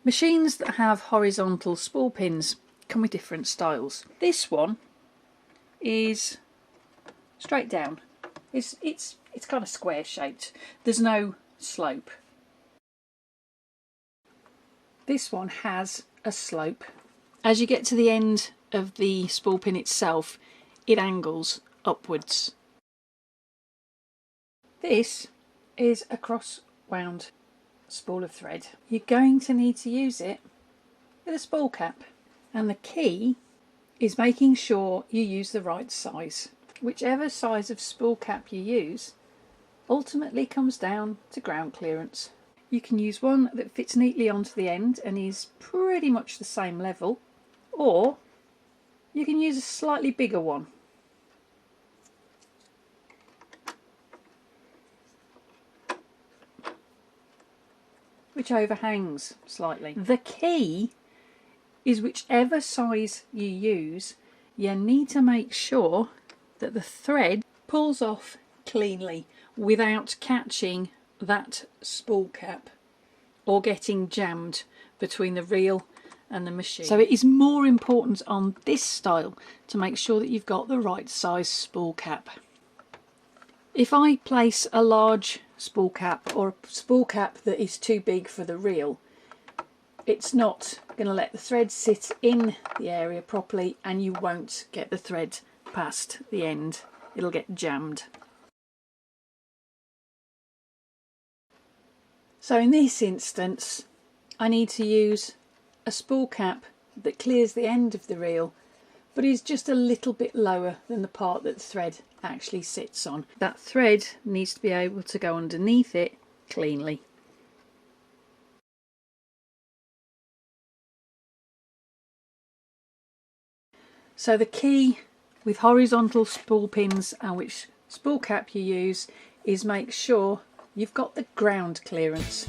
Machines that have horizontal spool pins come with different styles. This one is straight down. It's kind of square shaped. There's no slope. This one has a slope. As you get to the end of the spool pin itself, it angles upwards. This is a cross wound spool of thread. You're going to need to use it with a spool cap, and the key is making sure you use the right size. Whichever size of spool cap you use ultimately comes down to ground clearance. You can use one that fits neatly onto the end and is pretty much the same level, or you can use a slightly bigger one. Which overhangs slightly. The key is whichever size you use, you need to make sure that the thread pulls off cleanly without catching that spool cap or getting jammed between the reel and the machine. So it is more important on this style to make sure that you've got the right size spool cap. If I place a large spool cap or a spool cap that is too big for the reel, it's not going to let the thread sit in the area properly and you won't get the thread past the end. It'll get jammed. So in this instance, I need to use a spool cap that clears the end of the reel, but is just a little bit lower than the part that the thread actually sits on. That thread needs to be able to go underneath it cleanly. So the key with horizontal spool pins and which spool cap you use is make sure you've got the ground clearance.